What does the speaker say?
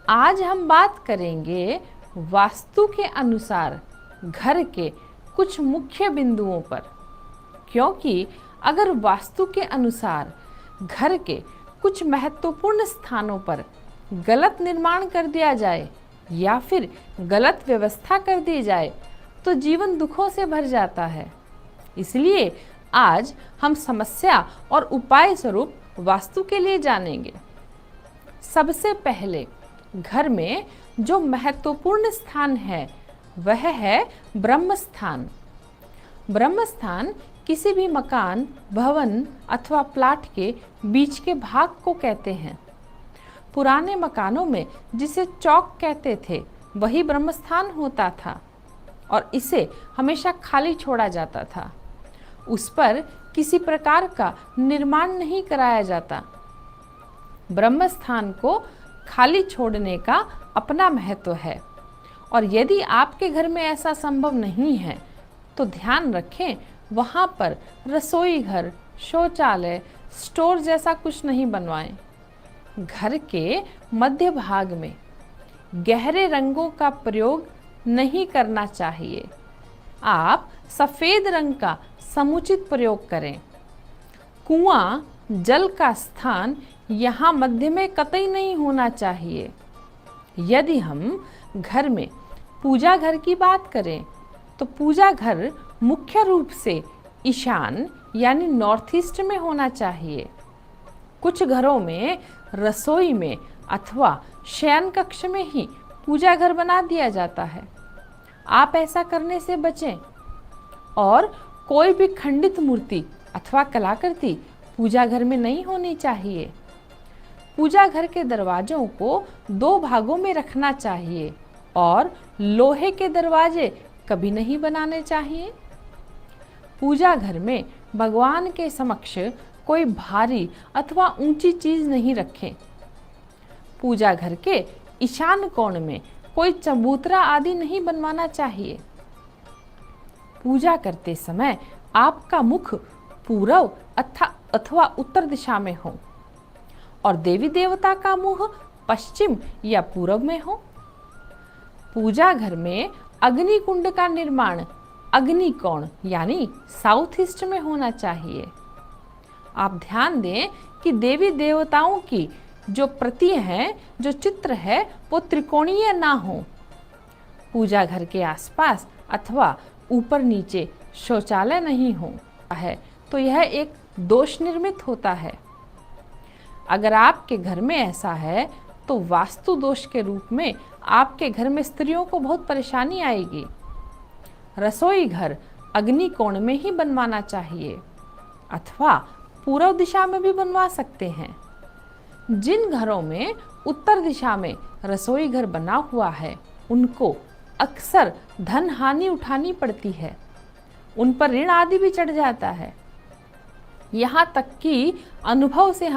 आज हम बात करेंगे वास्तु के अनुसार घर के कुछ मुख्य बिंदुओं पर, क्योंकि अगर वास्तु के अनुसार घर के कुछ महत्वपूर्ण स्थानों पर गलत निर्माण कर दिया जाए या फिर गलत व्यवस्था कर दी जाए तो जीवन दुखों से भर जाता है। इसलिए आज हम समस्या और उपाय स्वरूप वास्तु के लिए जानेंगे। सबसे पहले घर में जो महत्वपूर्ण स्थान है वह है ब्रह्म स्थान। ब्रह्म स्थान किसी भी मकान, भवन अथवा प्लाट के बीच के भाग को कहते हैं। पुराने मकानों में जिसे चौक कहते थे वही ब्रह्म स्थान होता था और इसे हमेशा खाली छोड़ा जाता था। उस पर किसी प्रकार का निर्माण नहीं कराया जाता। ब्रह्म स्थान को खाली छोड़ने का अपना महत्व है और यदि आपके घर में ऐसा संभव नहीं है तो ध्यान रखें वहाँ पर रसोई घर, शौचालय, स्टोर जैसा कुछ नहीं बनवाएं। घर के मध्य भाग में गहरे रंगों का प्रयोग नहीं करना चाहिए। आप सफ़ेद रंग का समुचित प्रयोग करें। कुआं, जल का स्थान यहाँ मध्य में कतई नहीं होना चाहिए। यदि हम घर में पूजा घर की बात करें तो पूजा घर मुख्य रूप से ईशान यानी नॉर्थ ईस्ट में होना चाहिए। कुछ घरों में रसोई में अथवा शयन कक्ष में ही पूजा घर बना दिया जाता है। आप ऐसा करने से बचें और कोई भी खंडित मूर्ति अथवा कलाकृति पूजा घर में नहीं होनी चाहिए। पूजा घर के दरवाजों को 2 भागों में रखना चाहिए और लोहे के दरवाजे कभी नहीं बनाने चाहिए। पूजा घर में भगवान के समक्ष कोई भारी अथवा ऊंची चीज नहीं रखें। पूजा घर के ईशान कोण में कोई चबूतरा आदि नहीं बनवाना चाहिए। पूजा करते समय आपका मुख पूर्व अथवा उत्तर दिशा में हो और देवी देवता का मुख पश्चिम या पूर्व में हो। पूजा घर में अग्नि कुंड का निर्माण अग्नि कोण यानी साउथ ईस्ट में होना चाहिए। आप ध्यान दें कि देवी देवताओं की जो प्रति है, जो चित्र है, वो त्रिकोणीय ना हो। पूजा घर के आसपास अथवा ऊपर नीचे शौचालय नहीं हो है तो यह एक दोष निर्मित होता है। अगर आपके घर में ऐसा है तो वास्तु दोष के रूप में आपके घर में स्त्रियों को बहुत परेशानी आएगी। रसोई घर अग्नि कोण में ही बनवाना चाहिए अथवा पूर्व दिशा में भी बनवा सकते हैं। जिन घरों में उत्तर दिशा में रसोई घर बना हुआ है उनको अक्सर धन हानि उठानी पड़ती है। उन पर ऋण आदि भी चढ़ जाता है। यहाँ तक कि अनुभव से हम